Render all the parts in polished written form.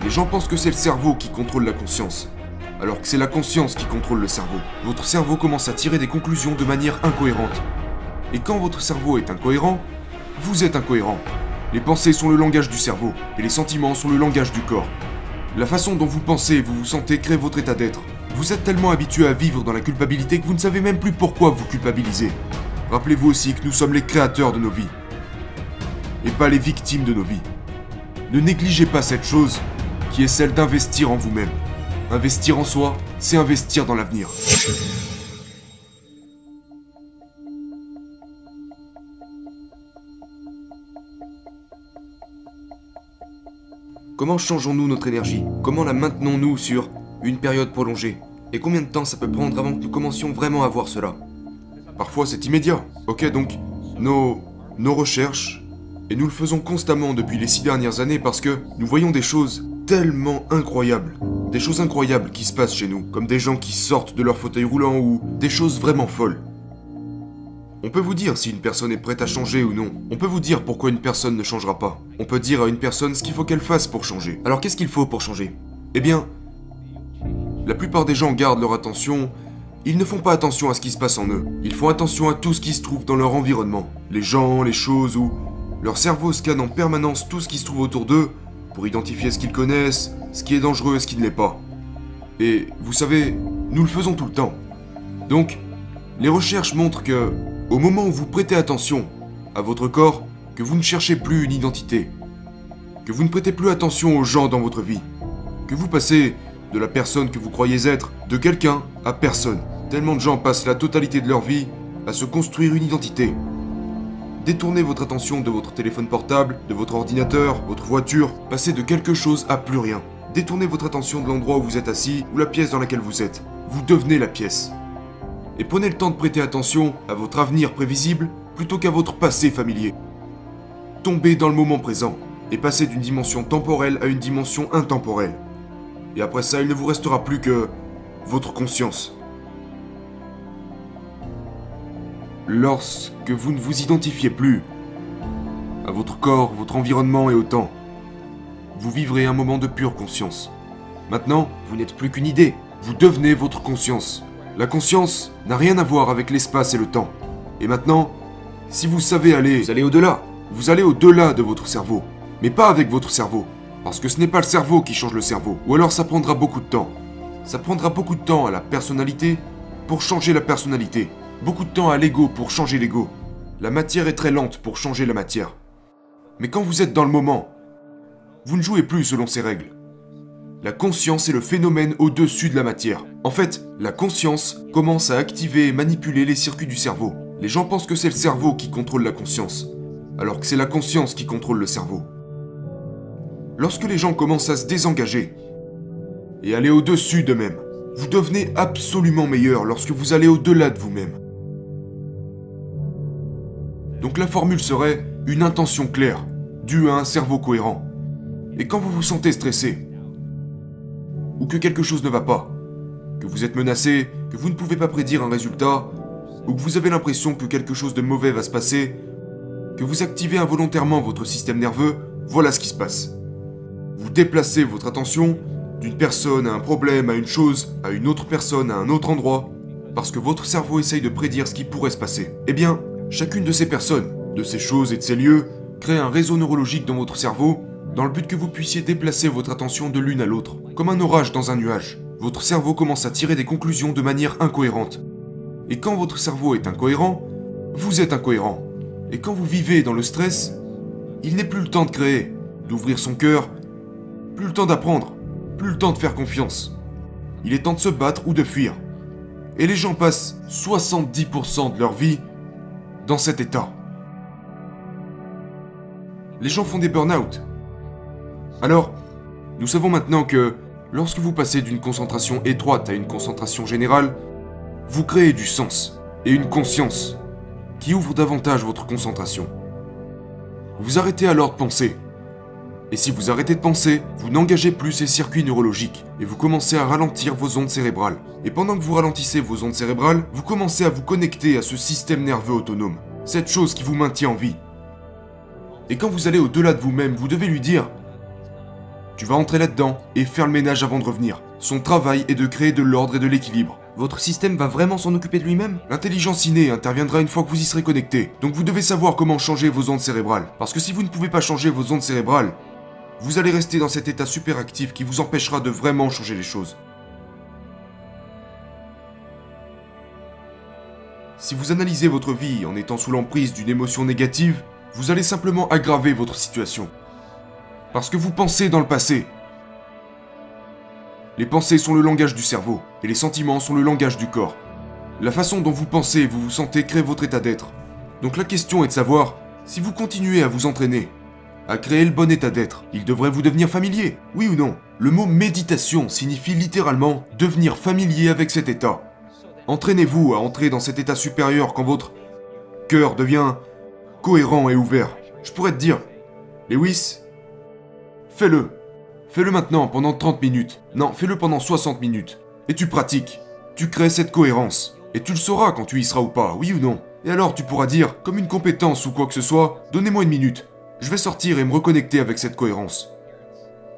Les gens pensent que c'est le cerveau qui contrôle la conscience, alors que c'est la conscience qui contrôle le cerveau. Votre cerveau commence à tirer des conclusions de manière incohérente. Et quand votre cerveau est incohérent, vous êtes incohérent. Les pensées sont le langage du cerveau, et les sentiments sont le langage du corps. La façon dont vous pensez et vous vous sentez crée votre état d'être. Vous êtes tellement habitué à vivre dans la culpabilité que vous ne savez même plus pourquoi vous culpabilisez. Rappelez-vous aussi que nous sommes les créateurs de nos vies, et pas les victimes de nos vies. Ne négligez pas cette chose qui est celle d'investir en vous-même. Investir en soi, c'est investir dans l'avenir. Comment changeons-nous notre énergie? Comment la maintenons-nous sur une période prolongée? Et combien de temps ça peut prendre avant que nous commencions vraiment à voir cela? Parfois c'est immédiat. Ok, donc nos recherches, et nous le faisons constamment depuis les 6 dernières années parce que nous voyons des choses tellement incroyables. Des choses incroyables qui se passent chez nous, comme des gens qui sortent de leur fauteuil roulant ou des choses vraiment folles. On peut vous dire si une personne est prête à changer ou non. On peut vous dire pourquoi une personne ne changera pas. On peut dire à une personne ce qu'il faut qu'elle fasse pour changer. Alors qu'est-ce qu'il faut pour changer? Eh bien, la plupart des gens gardent leur attention. Ils ne font pas attention à ce qui se passe en eux. Ils font attention à tout ce qui se trouve dans leur environnement. Les gens, les choses ou... Leur cerveau scanne en permanence tout ce qui se trouve autour d'eux pour identifier ce qu'ils connaissent, ce qui est dangereux et ce qui ne l'est pas. Et vous savez, nous le faisons tout le temps. Donc, les recherches montrent que, au moment où vous prêtez attention à votre corps, que vous ne cherchez plus une identité, que vous ne prêtez plus attention aux gens dans votre vie, que vous passez de la personne que vous croyez être, de quelqu'un à personne. Tellement de gens passent la totalité de leur vie à se construire une identité. Détournez votre attention de votre téléphone portable, de votre ordinateur, votre voiture, passez de quelque chose à plus rien. Détournez votre attention de l'endroit où vous êtes assis ou la pièce dans laquelle vous êtes. Vous devenez la pièce. Et prenez le temps de prêter attention à votre avenir prévisible plutôt qu'à votre passé familier. Tombez dans le moment présent et passez d'une dimension temporelle à une dimension intemporelle. Et après ça, il ne vous restera plus que votre conscience. Lorsque vous ne vous identifiez plus à votre corps, votre environnement et au temps, vous vivrez un moment de pure conscience. Maintenant, vous n'êtes plus qu'une idée, vous devenez votre conscience. La conscience n'a rien à voir avec l'espace et le temps. Et maintenant, si vous savez aller, vous allez au-delà. Vous allez au-delà de votre cerveau. Mais pas avec votre cerveau. Parce que ce n'est pas le cerveau qui change le cerveau. Ou alors ça prendra beaucoup de temps. Ça prendra beaucoup de temps à la personnalité pour changer la personnalité. Beaucoup de temps à l'ego pour changer l'ego. La matière est très lente pour changer la matière. Mais quand vous êtes dans le moment, vous ne jouez plus selon ces règles. La conscience est le phénomène au-dessus de la matière. En fait, la conscience commence à activer et manipuler les circuits du cerveau. Les gens pensent que c'est le cerveau qui contrôle la conscience, alors que c'est la conscience qui contrôle le cerveau. Lorsque les gens commencent à se désengager et aller au-dessus d'eux-mêmes, vous devenez absolument meilleur lorsque vous allez au-delà de vous-même. Donc la formule serait une intention claire, due à un cerveau cohérent. Et quand vous vous sentez stressé, ou que quelque chose ne va pas, que vous êtes menacé, que vous ne pouvez pas prédire un résultat, ou que vous avez l'impression que quelque chose de mauvais va se passer, que vous activez involontairement votre système nerveux, voilà ce qui se passe. Vous déplacez votre attention d'une personne à un problème, à une chose, à une autre personne, à un autre endroit, parce que votre cerveau essaye de prédire ce qui pourrait se passer. Eh bien, chacune de ces personnes, de ces choses et de ces lieux, crée un réseau neurologique dans votre cerveau, dans le but que vous puissiez déplacer votre attention de l'une à l'autre, comme un orage dans un nuage. Votre cerveau commence à tirer des conclusions de manière incohérente. Et quand votre cerveau est incohérent, vous êtes incohérent. Et quand vous vivez dans le stress, il n'est plus le temps de créer, d'ouvrir son cœur, plus le temps d'apprendre, plus le temps de faire confiance. Il est temps de se battre ou de fuir. Et les gens passent 70% de leur vie dans cet état. Les gens font des burn-out. Alors, nous savons maintenant que lorsque vous passez d'une concentration étroite à une concentration générale, vous créez du sens et une conscience qui ouvre davantage votre concentration. Vous arrêtez alors de penser. Et si vous arrêtez de penser, vous n'engagez plus ces circuits neurologiques et vous commencez à ralentir vos ondes cérébrales. Et pendant que vous ralentissez vos ondes cérébrales, vous commencez à vous connecter à ce système nerveux autonome, cette chose qui vous maintient en vie. Et quand vous allez au-delà de vous-même, vous devez lui dire Tu vas entrer là-dedans et faire le ménage avant de revenir. Son travail est de créer de l'ordre et de l'équilibre. Votre système va vraiment s'en occuper de lui-même? L'intelligence innée interviendra une fois que vous y serez connecté. Donc vous devez savoir comment changer vos ondes cérébrales. Parce que si vous ne pouvez pas changer vos ondes cérébrales, vous allez rester dans cet état super actif qui vous empêchera de vraiment changer les choses. Si vous analysez votre vie en étant sous l'emprise d'une émotion négative, vous allez simplement aggraver votre situation. Parce que vous pensez dans le passé. Les pensées sont le langage du cerveau, et les sentiments sont le langage du corps. La façon dont vous pensez et vous vous sentez crée votre état d'être. Donc la question est de savoir si vous continuez à vous entraîner, à créer le bon état d'être, il devrait vous devenir familier, oui ou non? Le mot méditation signifie littéralement devenir familier avec cet état. Entraînez-vous à entrer dans cet état supérieur quand votre cœur devient cohérent et ouvert. Je pourrais te dire, Lewis, fais-le. Fais-le maintenant pendant 30 minutes. Non, fais-le pendant 60 minutes. Et tu pratiques. Tu crées cette cohérence. Et tu le sauras quand tu y seras ou pas, oui ou non. Et alors tu pourras dire, comme une compétence ou quoi que ce soit, donnez-moi une minute. Je vais sortir et me reconnecter avec cette cohérence.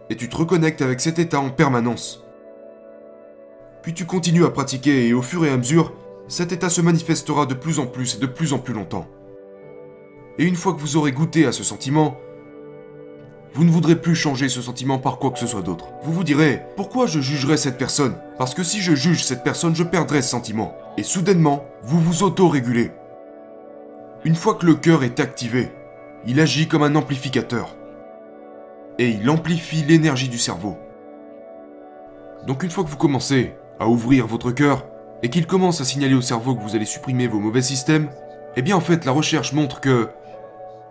Et tu te reconnectes avec cet état en permanence. Puis tu continues à pratiquer et au fur et à mesure, cet état se manifestera de plus en plus et de plus en plus longtemps. Et une fois que vous aurez goûté à ce sentiment, vous ne voudrez plus changer ce sentiment par quoi que ce soit d'autre. Vous vous direz, pourquoi je jugerais cette personne? Parce que si je juge cette personne, je perdrai ce sentiment. Et soudainement, vous vous auto-régulez. Une fois que le cœur est activé, il agit comme un amplificateur. Et il amplifie l'énergie du cerveau. Donc une fois que vous commencez à ouvrir votre cœur, et qu'il commence à signaler au cerveau que vous allez supprimer vos mauvais systèmes, eh bien en fait la recherche montre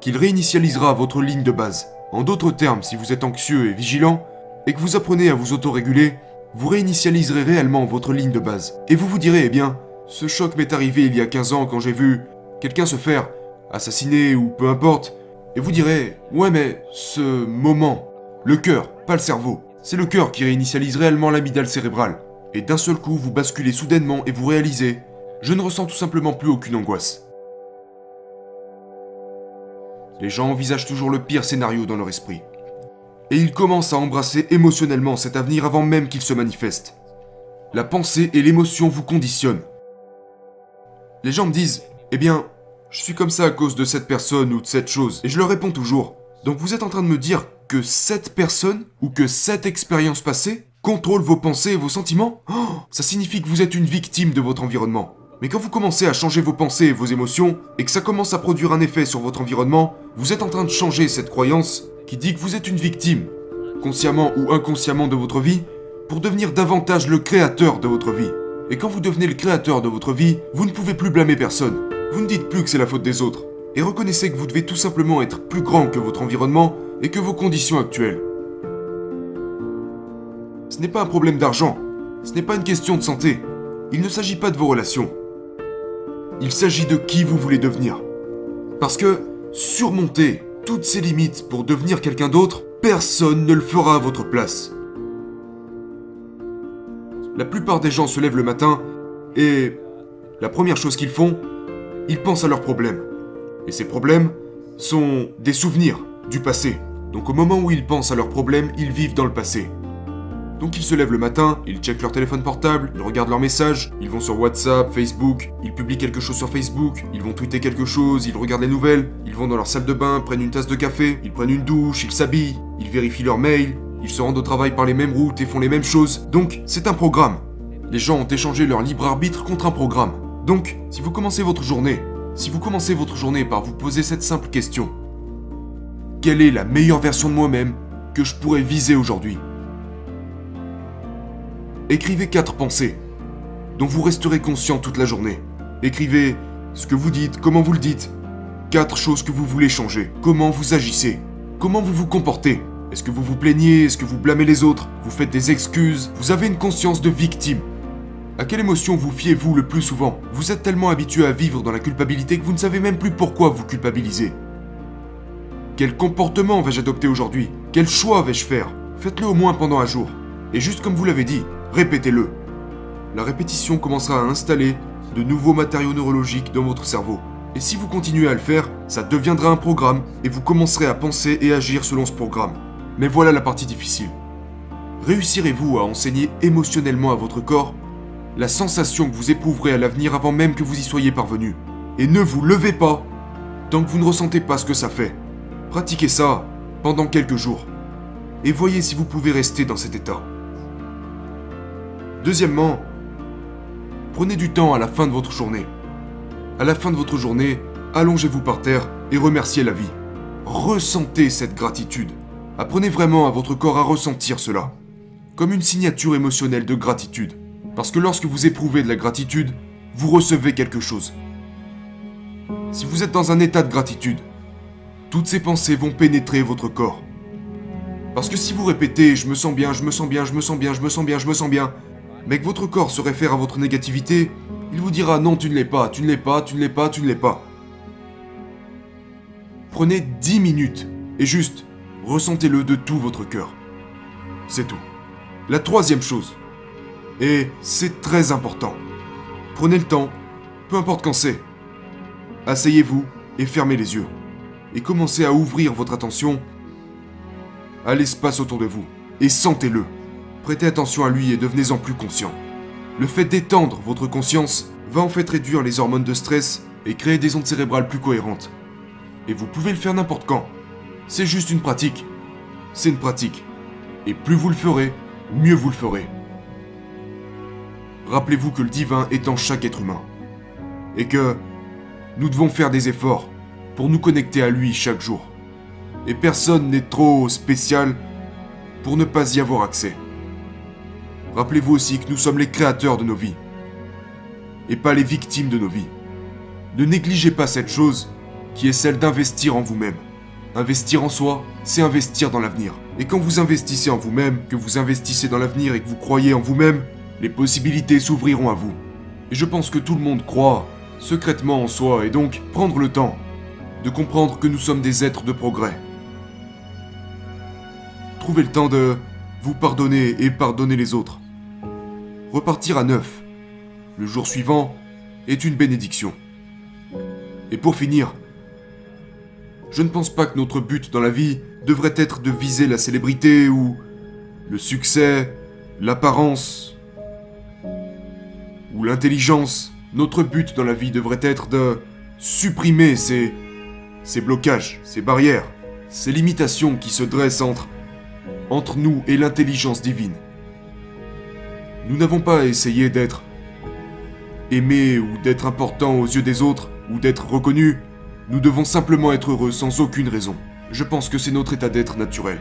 qu'il réinitialisera votre ligne de base. En d'autres termes, si vous êtes anxieux et vigilant, et que vous apprenez à vous auto-réguler, vous réinitialiserez réellement votre ligne de base. Et vous vous direz, eh bien, ce choc m'est arrivé il y a 15 ans quand j'ai vu quelqu'un se faire assassiner ou peu importe, et vous direz, ouais mais ce moment, le cœur, pas le cerveau, c'est le cœur qui réinitialise réellement l'amygdale cérébrale. Et d'un seul coup, vous basculez soudainement et vous réalisez, je ne ressens tout simplement plus aucune angoisse. Les gens envisagent toujours le pire scénario dans leur esprit. Et ils commencent à embrasser émotionnellement cet avenir avant même qu'il se manifeste. La pensée et l'émotion vous conditionnent. Les gens me disent, eh bien, je suis comme ça à cause de cette personne ou de cette chose. Et je leur réponds toujours, donc vous êtes en train de me dire que cette personne ou que cette expérience passée contrôle vos pensées et vos sentiments? Oh, ça signifie que vous êtes une victime de votre environnement. Mais quand vous commencez à changer vos pensées et vos émotions, et que ça commence à produire un effet sur votre environnement, vous êtes en train de changer cette croyance qui dit que vous êtes une victime, consciemment ou inconsciemment de votre vie, pour devenir davantage le créateur de votre vie. Et quand vous devenez le créateur de votre vie, vous ne pouvez plus blâmer personne. Vous ne dites plus que c'est la faute des autres. Et reconnaissez que vous devez tout simplement être plus grand que votre environnement et que vos conditions actuelles. Ce n'est pas un problème d'argent. Ce n'est pas une question de santé. Il ne s'agit pas de vos relations. Il s'agit de qui vous voulez devenir. Parce que surmonter toutes ces limites pour devenir quelqu'un d'autre, personne ne le fera à votre place. La plupart des gens se lèvent le matin et la première chose qu'ils font, ils pensent à leurs problèmes. Et ces problèmes sont des souvenirs du passé. Donc au moment où ils pensent à leurs problèmes, ils vivent dans le passé. Donc ils se lèvent le matin, ils checkent leur téléphone portable, ils regardent leurs messages, ils vont sur WhatsApp, Facebook, ils publient quelque chose sur Facebook, ils vont tweeter quelque chose, ils regardent les nouvelles, ils vont dans leur salle de bain, prennent une tasse de café, ils prennent une douche, ils s'habillent, ils vérifient leurs mails, ils se rendent au travail par les mêmes routes et font les mêmes choses. Donc c'est un programme. Les gens ont échangé leur libre arbitre contre un programme. Donc, si vous commencez votre journée par vous poser cette simple question. Quelle est la meilleure version de moi-même que je pourrais viser aujourd'hui? Écrivez 4 pensées, dont vous resterez conscient toute la journée. Écrivez ce que vous dites, comment vous le dites. 4 choses que vous voulez changer. Comment vous agissez. Comment vous vous comportez. Est-ce que vous vous plaignez? Est-ce que vous blâmez les autres? Vous faites des excuses? Vous avez une conscience de victime? À quelle émotion vous fiez-vous le plus souvent? Vous êtes tellement habitué à vivre dans la culpabilité que vous ne savez même plus pourquoi vous culpabilisez. Quel comportement vais-je adopter aujourd'hui? Quel choix vais-je faire? Faites-le au moins pendant un jour. Et juste comme vous l'avez dit, répétez-le. La répétition commencera à installer de nouveaux matériaux neurologiques dans votre cerveau. Et si vous continuez à le faire, ça deviendra un programme et vous commencerez à penser et agir selon ce programme. Mais voilà la partie difficile. Réussirez-vous à enseigner émotionnellement à votre corps la sensation que vous éprouverez à l'avenir avant même que vous y soyez parvenu? Et ne vous levez pas tant que vous ne ressentez pas ce que ça fait. Pratiquez ça pendant quelques jours et voyez si vous pouvez rester dans cet état. Deuxièmement, prenez du temps à la fin de votre journée. À la fin de votre journée, allongez-vous par terre et remerciez la vie. Ressentez cette gratitude. Apprenez vraiment à votre corps à ressentir cela, comme une signature émotionnelle de gratitude. Parce que lorsque vous éprouvez de la gratitude, vous recevez quelque chose. Si vous êtes dans un état de gratitude, toutes ces pensées vont pénétrer votre corps. Parce que si vous répétez « je me sens bien, je me sens bien, je me sens bien, je me sens bien, je me sens bien », mais que votre corps se réfère à votre négativité, il vous dira « non, tu ne l'es pas, tu ne l'es pas, tu ne l'es pas, tu ne l'es pas ». Prenez 10 minutes et juste ressentez-le de tout votre cœur. C'est tout. La troisième chose, et c'est très important, prenez le temps, peu importe quand c'est. Asseyez-vous et fermez les yeux. Et commencez à ouvrir votre attention à l'espace autour de vous. Et sentez-le. Prêtez attention à lui et devenez-en plus conscient. Le fait d'étendre votre conscience va en fait réduire les hormones de stress et créer des ondes cérébrales plus cohérentes. Et vous pouvez le faire n'importe quand. C'est juste une pratique. C'est une pratique. Et plus vous le ferez, mieux vous le ferez. Rappelez-vous que le divin est en chaque être humain. Et que nous devons faire des efforts pour nous connecter à lui chaque jour. Et personne n'est trop spécial pour ne pas y avoir accès. Rappelez-vous aussi que nous sommes les créateurs de nos vies. Et pas les victimes de nos vies. Ne négligez pas cette chose qui est celle d'investir en vous-même. Investir en soi, c'est investir dans l'avenir. Et quand vous investissez en vous-même, que vous investissez dans l'avenir et que vous croyez en vous-même, les possibilités s'ouvriront à vous. Et je pense que tout le monde croit secrètement en soi et donc prendre le temps de comprendre que nous sommes des êtres de progrès. Trouvez le temps de vous pardonner et pardonner les autres. Repartir à neuf, le jour suivant, est une bénédiction. Et pour finir, je ne pense pas que notre but dans la vie devrait être de viser la célébrité ou le succès, l'apparence ou l'intelligence. Notre but dans la vie devrait être de supprimer ces blocages, ces barrières, ces limitations qui se dressent entre nous et l'intelligence divine. Nous n'avons pas à essayer d'être aimés ou d'être importants aux yeux des autres ou d'être reconnus. Nous devons simplement être heureux sans aucune raison. Je pense que c'est notre état d'être naturel.